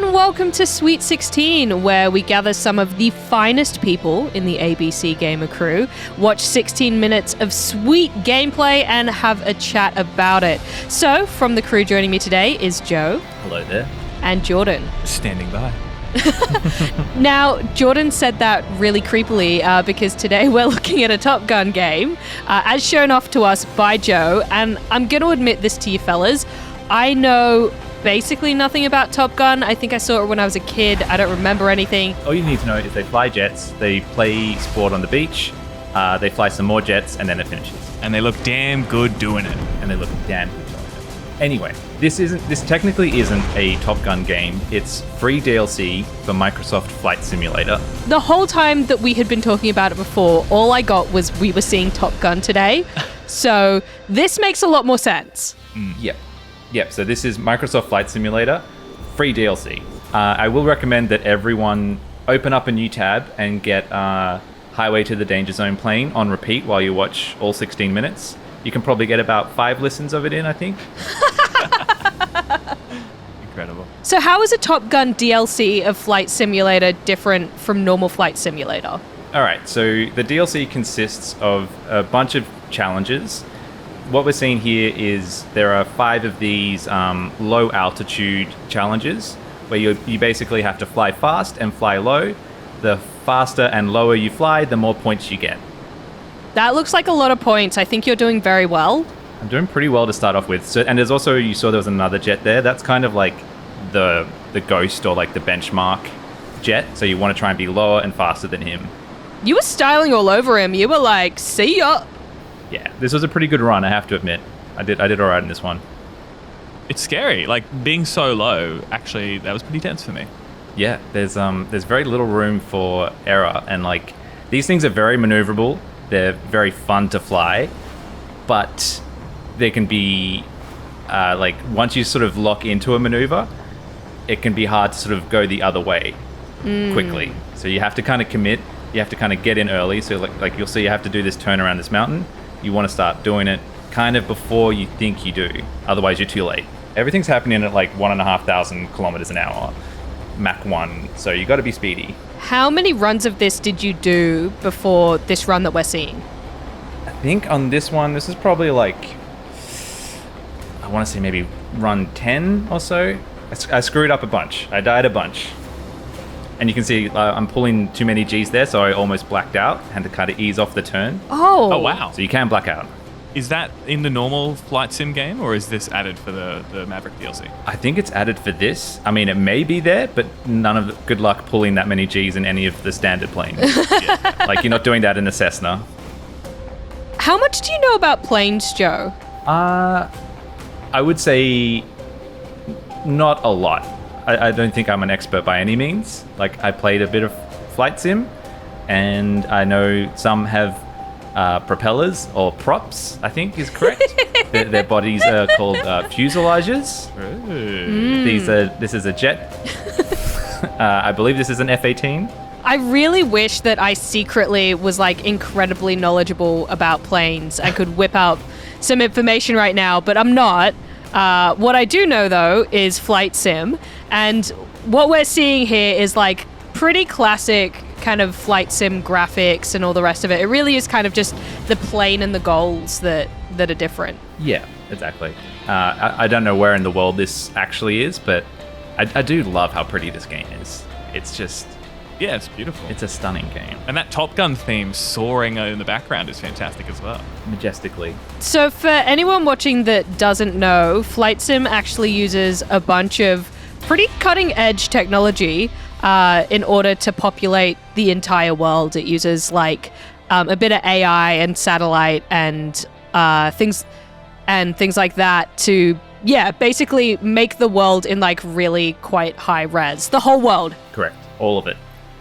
and welcome to Sweet 16, where we gather some of the finest people in the ABC Gamer crew, watch 16 minutes of sweet gameplay, and have a chat about it. So, from the crew joining me today is Joe. Hello there. And Jordan. Standing by. Now, Jordan said that really creepily because today we're looking at a Top Gun game, as shown off to us by Joe, and I'm going to admit this to you fellas, I know basically nothing about Top Gun. I think I saw it when I was a kid. I don't remember anything. All you need to know is they fly jets, they play sport on the beach, they fly some more jets, and then it finishes. And they look damn good doing it. And they look damn good doing it. Anyway, this technically isn't a Top Gun game. It's free DLC for Microsoft Flight Simulator. The whole time that we had been talking about it before, all I got was we were seeing Top Gun today. So this makes a lot more sense. Yep, so this is Microsoft Flight Simulator, free DLC. I will recommend that everyone open up a new tab and get Highway to the Danger Zone playing on repeat while you watch all 16 minutes. You can probably get about 5 listens of it in, I think. Incredible. So how is a Top Gun DLC of Flight Simulator different from normal Flight Simulator? All right, so the DLC consists of a bunch of challenges. What we're seeing here is there are 5 of these low altitude challenges where you basically have to fly fast and fly low. The faster and lower you fly, the more points you get. That looks like a lot of points. I think you're doing very well. I'm doing pretty well to start off with. So, and there's also, you saw there was another jet there. That's kind of like the ghost or like the benchmark jet. So you want to try and be lower and faster than him. You were styling all over him. You were like, see ya. Yeah, this was a pretty good run, I have to admit. I did all right in this one. It's scary. Like, being so low, actually, that was pretty tense for me. Yeah, there's very little room for error, and like these things are very maneuverable. They're very fun to fly, but they can be like once you sort of lock into a maneuver, it can be hard to sort of go the other way quickly. So you have to kind of commit. You have to kind of get in early. So like you'll see, you have to do this turn around this mountain. You want to start doing it kind of before you think you do. Otherwise, you're too late. Everything's happening at like 1,500 kilometers an hour, Mach 1. So you got to be speedy. How many runs of this did you do before this run that we're seeing? I think on this one, this is probably like, I want to say maybe run 10 or so. I screwed up a bunch. I died a bunch. And you can see I'm pulling too many Gs there, so I almost blacked out. Had to kind of ease off the turn. Oh, wow. So you can black out. Is that in the normal flight sim game, or is this added for the Maverick DLC? I think it's added for this. I mean, it may be there, but none of good luck pulling that many Gs in any of the standard planes. Like, you're not doing that in the Cessna. How much do you know about planes, Joe? I would say not a lot. I don't think I'm an expert by any means. Like, I played a bit of flight sim, and I know some have propellers or props, I think is correct. Their bodies are called fuselages. This is a jet. I believe this is an F-18. I really wish that I secretly was like incredibly knowledgeable about planes and could whip out some information right now, but I'm not. What I do know, though, is flight sim. And what we're seeing here is like pretty classic kind of flight sim graphics and all the rest of it. It really is kind of just the plane and the goals that are different. Yeah, exactly. I don't know where in the world this actually is, but I do love how pretty this game is. It's just... Yeah, it's beautiful. It's a stunning game. And that Top Gun theme soaring in the background is fantastic as well. Majestically. So for anyone watching that doesn't know, Flight Sim actually uses a bunch of pretty cutting-edge technology in order to populate the entire world. It uses like a bit of AI and satellite and things like that to, basically make the world in like really quite high res. The whole world. Correct. All of it.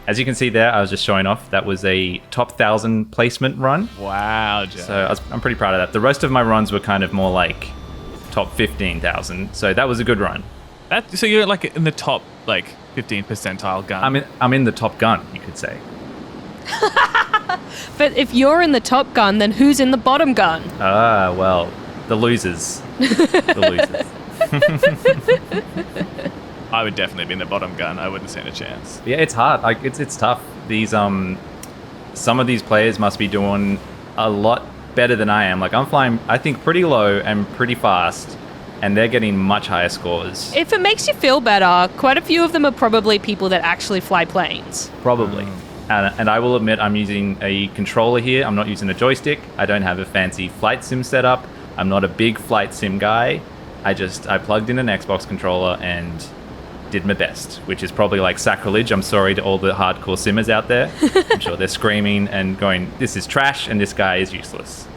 As you can see there, I was just showing off, that was a top 1,000 placement run. Wow, Joe. So I'm pretty proud of that. The rest of my runs were kind of more like top 15,000. So that was a good run. So you're like in the top like 15 percentile gun. I'm in the Top Gun, you could say. But if you're in the Top Gun, then who's in the bottom gun? Well, the losers. The losers. I would definitely be in the bottom gun. I wouldn't stand a chance. Yeah, it's hard. Like it's tough. These some of these players must be doing a lot better than I am. Like I'm flying, I think, pretty low and pretty fast, and they're getting much higher scores. If it makes you feel better, quite a few of them are probably people that actually fly planes. Probably. And I will admit I'm using a controller here. I'm not using a joystick. I don't have a fancy flight sim setup. I'm not a big flight sim guy. I plugged in an Xbox controller and did my best, which is probably like sacrilege. I'm sorry to all the hardcore simmers out there. I'm sure they're screaming and going, this is trash and this guy is useless.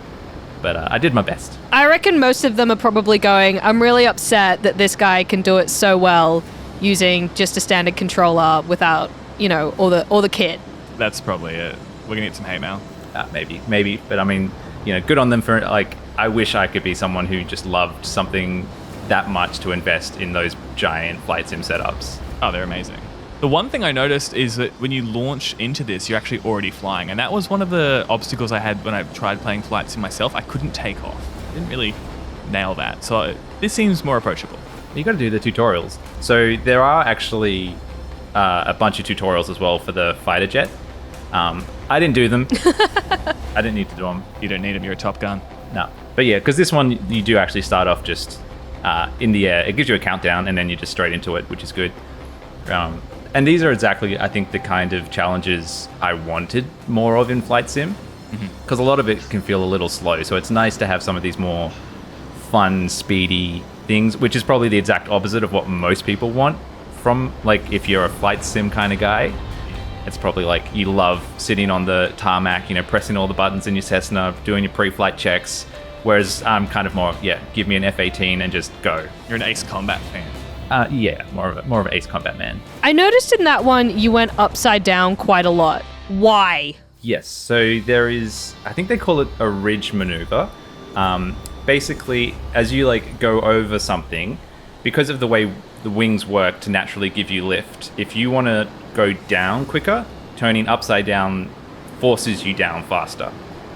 But I did my best. I reckon most of them are probably going, I'm really upset that this guy can do it so well using just a standard controller without, all the kit. That's probably it. We're going to get some hate mail. Maybe. But I mean, good on them for, like, I wish I could be someone who just loved something that much to invest in those giant flight sim setups. Oh, they're amazing. The one thing I noticed is that when you launch into this, you're actually already flying. And that was one of the obstacles I had when I tried playing flight sim myself. I couldn't take off. I didn't really nail that. So this seems more approachable. You got to do the tutorials. So there are actually a bunch of tutorials as well for the fighter jet. I didn't do them. I didn't need to do them. You don't need them. You're a Top Gun. No. But yeah, because this one, you do actually start off just in the air. It gives you a countdown, and then you're just straight into it, which is good. And these are exactly, I think, the kind of challenges I wanted more of in Flight Sim. Because a lot of it can feel a little slow. So it's nice to have some of these more fun, speedy things, which is probably the exact opposite of what most people want from, like, if you're a Flight Sim kind of guy. It's probably like you love sitting on the tarmac, pressing all the buttons in your Cessna, doing your pre-flight checks. Whereas I'm kind of more, give me an F-18 and just go. You're an Ace Combat fan. More of an Ace Combat man. I noticed in that one you went upside down quite a lot. Why? Yes, so there is, I think they call it a ridge maneuver. Basically, as you go over something, because of the way the wings work to naturally give you lift, if you want to go down quicker, turning upside down forces you down faster.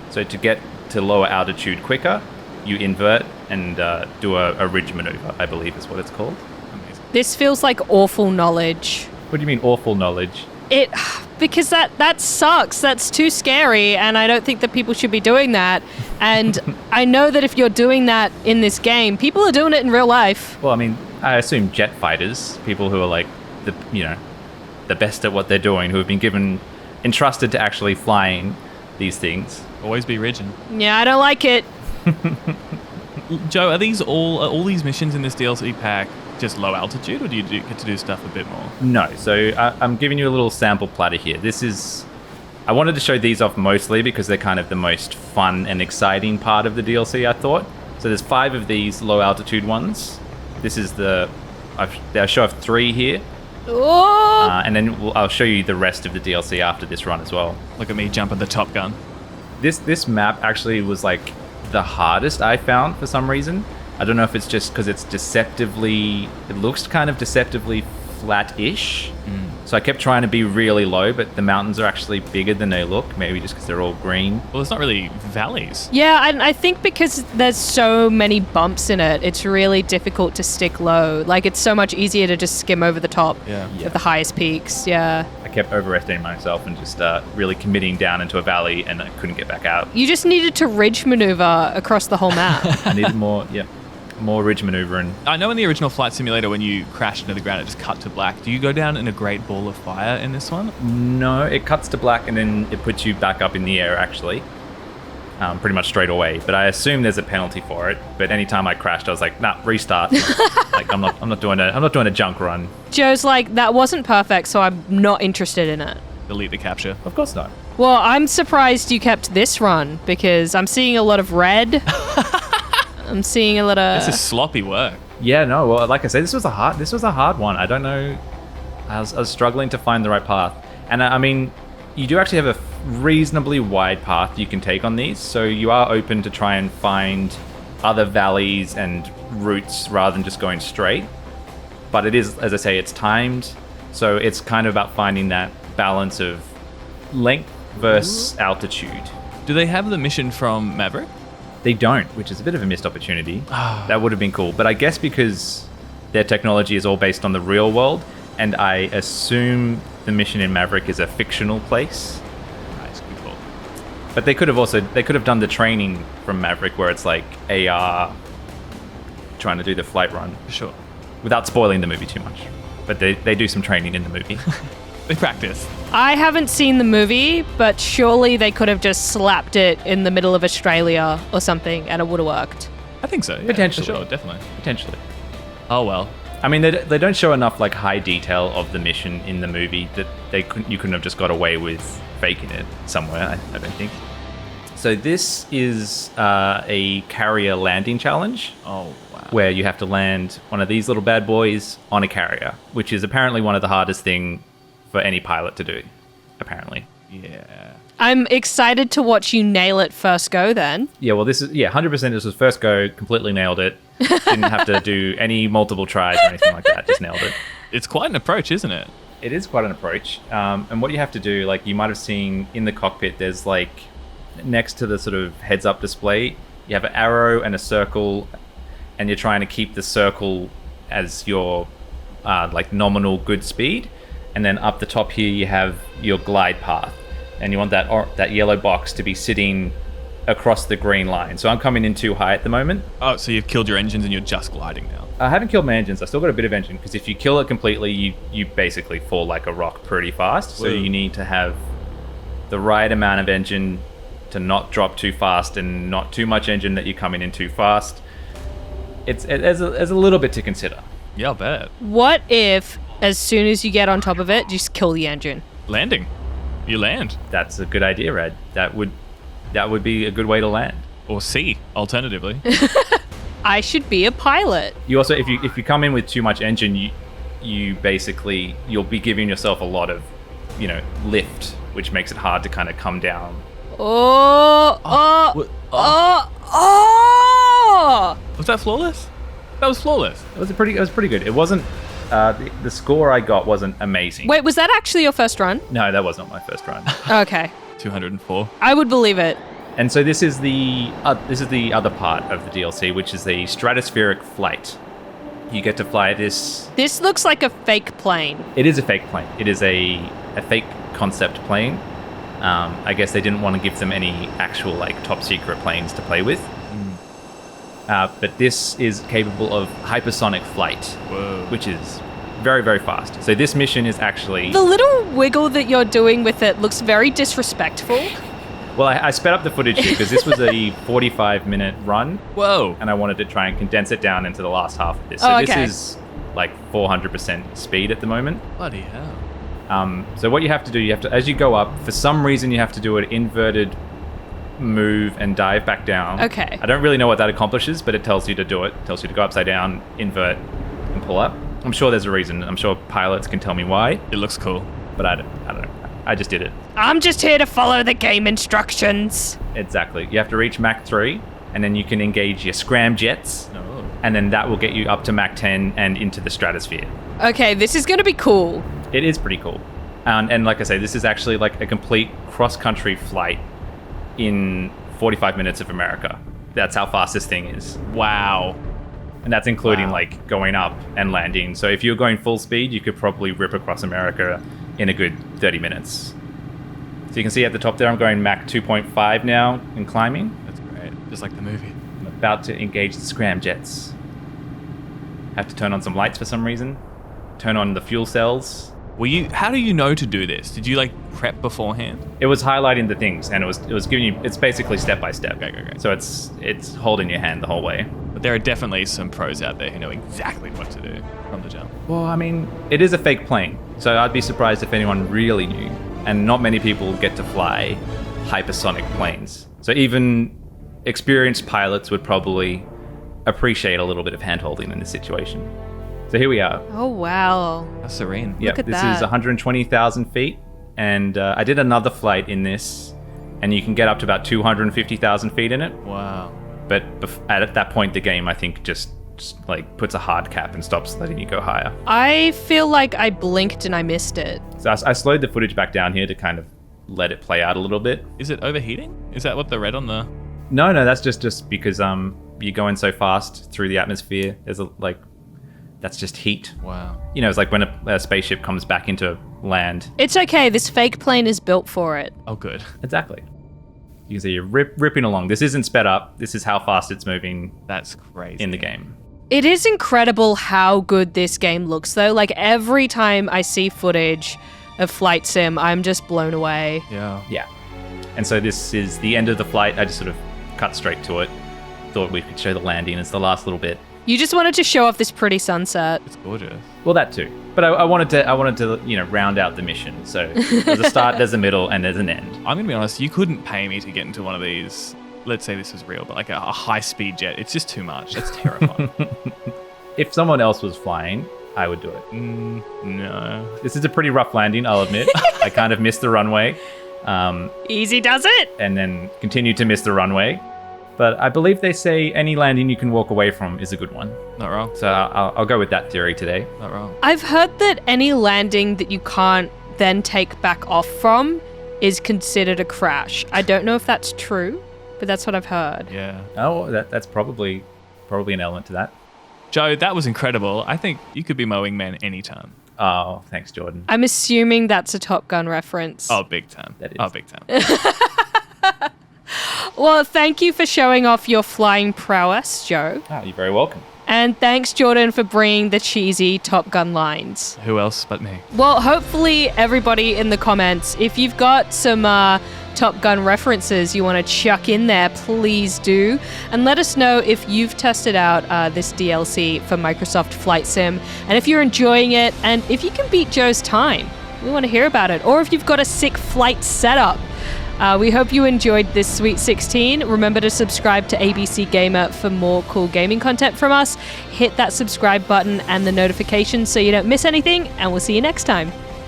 So to get to lower altitude quicker, you invert and do a ridge maneuver, I believe is what it's called. Amazing. This feels like awful knowledge. What do you mean awful knowledge? Because that sucks. That's too scary, and I don't think that people should be doing that. And I know that if you're doing that in this game, people are doing it in real life. Well, I mean, I assume jet fighters, people who are the best at what they're doing, who have been entrusted to actually flying these things. Always be ridging. Yeah, I don't like it. Joe, are all these missions in this DLC pack just low altitude, or do you get to do stuff a bit more? No, so I'm giving you a little sample platter here. I wanted to show these off mostly because they're kind of the most fun and exciting part of the DLC, I thought. So there's 5 of these low altitude ones. This is I'll show off 3 here. Oh! And then I'll show you the rest of the DLC after this run as well. Look at me jumping the Top Gun. This map actually was the hardest I found for some reason. I don't know if it's just because it looks kind of deceptively flat-ish. So I kept trying to be really low, but the mountains are actually bigger than they look, maybe just because they're all green. Well, it's not really valleys. Yeah, and I think because there's so many bumps in it, it's really difficult to stick low. It's so much easier to just skim over the top of the highest peaks. Yeah. I kept overestimating myself and just really committing down into a valley, and I couldn't get back out. You just needed to ridge maneuver across the whole map. I needed more ridge maneuvering. I know in the original Flight Simulator, when you crashed into the ground, it just cut to black. Do you go down in a great ball of fire in this one? No, it cuts to black and then it puts you back up in the air, actually. Pretty much straight away. But I assume there's a penalty for it. But anytime I crashed, I was like, nah, restart. I'm not doing a junk run. Joe's like, that wasn't perfect, so I'm not interested in it. Delete the capture. Of course not. Well, I'm surprised you kept this run because I'm seeing a lot of red. I'm seeing a lot of... This is sloppy work. Yeah, no. Well, like I said, this was a hard one. I don't know. I was struggling to find the right path. And I mean, you do actually have a reasonably wide path you can take on these. So you are open to try and find other valleys and routes rather than just going straight. But it is, as I say, it's timed. So it's kind of about finding that balance of length versus altitude. Do they have the mission from Maverick? They don't, which is a bit of a missed opportunity. That would have been cool. But I guess because their technology is all based on the real world, and I assume the mission in Maverick is a fictional place. Nice, good call. But they could have done the training from Maverick where it's like AR trying to do the flight run. For sure. Without spoiling the movie too much. But they do some training in the movie. They practice. I haven't seen the movie, but surely they could have just slapped it in the middle of Australia or something and it would have worked. I think so. Yeah, Potentially. For sure, definitely. Potentially. Oh, well. I mean, they don't show enough like high detail of the mission in the movie that you couldn't have just got away with faking it somewhere, I don't think. So this is a carrier landing challenge. Oh, wow. Where you have to land one of these little bad boys on a carrier, which is apparently one of the hardest thing for any pilot to do, apparently. Yeah. I'm excited to watch you nail it first go then. Yeah, well, 100% this was first go, completely nailed it. Didn't have to do any multiple tries or anything like that, just nailed it. It's quite an approach, isn't it? It is quite an approach. And what you have to do, like you might have seen in the cockpit, there's like, next to the sort of heads-up display, you have an arrow and a circle, and you're trying to keep the circle as your like nominal good speed. And then up the top here, you have your glide path. And you want that yellow box to be sitting across the green line. So I'm coming in too high at the moment. Oh, so you've killed your engines and you're just gliding now. I haven't killed my engines. I still got a bit of engine, because if you kill it completely, you basically fall like a rock pretty fast. So you need to have the right amount of engine to not drop too fast and not too much engine that you're coming in too fast. There's a little bit to consider. Yeah, I'll bet. What if, as soon as you get on top of it, just kill the engine? Landing. You land. That's a good idea, Rad. That would be a good way to land. Or C, alternatively. I should be a pilot. You also, if you come in with too much engine, you basically, you'll be giving yourself a lot of, lift, which makes it hard to kind of come down. Oh. Was that flawless? That was flawless. It was pretty good. It wasn't, the score I got wasn't amazing. Wait, was that actually your first run? No, that was not my first run. Okay. 204. I would believe it. And so this is the other part of the DLC, which is the Stratospheric flight. You get to fly this. This looks like a fake plane. It is a fake plane. It is a fake concept plane. I guess they didn't want to give them any actual like top secret planes to play with. But this is capable of hypersonic flight, Whoa. which is very, very fast. So this mission is actually... The little wiggle that you're doing with it looks very disrespectful. Well, I sped up the footage here because this was a 45-minute run. Whoa. And I wanted to try and condense it down into the last half of this. So okay. This is like 400% speed at the moment. Bloody hell. So what you have to do, as you go up, for some reason you have to do an inverted move and dive back down. Okay. I don't really know what that accomplishes, but it tells you to do it. It tells you to go upside down, invert, and pull up. I'm sure there's a reason. I'm sure pilots can tell me why, It looks cool. but I don't know. I just did it. I'm just here to follow the game instructions. Exactly. You have to reach Mach 3, and then you can engage your scram jets, Oh. and then that will get you up to Mach 10 and into the stratosphere. Okay, this is going to be cool. It is pretty cool. And like I say, this is actually like a complete cross-country flight in 45 minutes of America. That's how fast this thing is. Wow. And that's including Wow. like going up and landing. So if you're going full speed, you could probably rip across America in a good 30 minutes. So you can see at the top there, I'm going Mach 2.5 now and climbing. That's great. Just like the movie. I'm about to engage the scram jets. Have to turn on some lights for some reason. Turn on the fuel cells. How do you know to do this? Did you like prep beforehand? It was highlighting the things, and it was giving you. It's basically step by step. Okay. So it's holding your hand the whole way. But there are definitely some pros out there who know exactly what to do from the jump. Well, I mean, it is a fake plane, so I'd be surprised if anyone really knew. And not many people get to fly hypersonic planes. So even experienced pilots would probably appreciate a little bit of hand-holding in this situation. So here we are. Oh, wow. How serene. Yeah, at this that. is 120,000 feet, and I did another flight in this, and you can get up to about 250,000 feet in it. Wow. But at that point, the game, I think, just like puts a hard cap and stops letting you go higher. I feel like I blinked and I missed it. So I slowed the footage back down here to kind of let it play out a little bit. Is it overheating? Is that what the red on the... No, that's just because you're going so fast through the atmosphere. There's That's just heat. Wow. You know, it's like when a spaceship comes back into land. It's okay. This fake plane is built for it. Oh, good. Exactly. You can see you're ripping along. This isn't sped up. This is how fast it's moving That's crazy. in the game. It is incredible how good this game looks, though. Like, every time I see footage of Flight Sim, I'm just blown away. Yeah. Yeah. And so this is the end of the flight. I just sort of cut straight to it. Thought we could show the landing as the last little bit. You just wanted to show off this pretty sunset. It's gorgeous. Well, that too. But I wanted to, you know, round out the mission. So there's a start, there's a middle, and there's an end. I'm going to be honest, you couldn't pay me to get into one of these, let's say this was real, but like a high-speed jet. It's just too much. It's terrifying. If someone else was flying, I would do it. No. This is a pretty rough landing, I'll admit. I kind of missed the runway. Easy does it. And then continued to miss the runway. But I believe they say any landing you can walk away from is a good one. Not wrong. So I'll go with that theory today. Not wrong. I've heard that any landing that you can't then take back off from is considered a crash. I don't know if that's true, but that's what I've heard. Yeah. Oh, that's probably an element to that. Joe, that was incredible. I think you could be my wingman anytime. Oh, thanks, Jordan. I'm assuming that's a Top Gun reference. Oh, big time. That is. Oh, big time. Well, thank you for showing off your flying prowess, Joe. Oh, you're very welcome. And thanks, Jordan, for bringing the cheesy Top Gun lines. Who else but me? Well, hopefully everybody in the comments, if you've got some Top Gun references you want to chuck in there, please do. And let us know if you've tested out this DLC for Microsoft Flight Sim, and if you're enjoying it, and if you can beat Joe's time. We want to hear about it. Or if you've got a sick flight setup. We hope you enjoyed this Sweet 16. Remember to subscribe to ABC Gamer for more cool gaming content from us. Hit that subscribe button and the notifications so you don't miss anything, and we'll see you next time.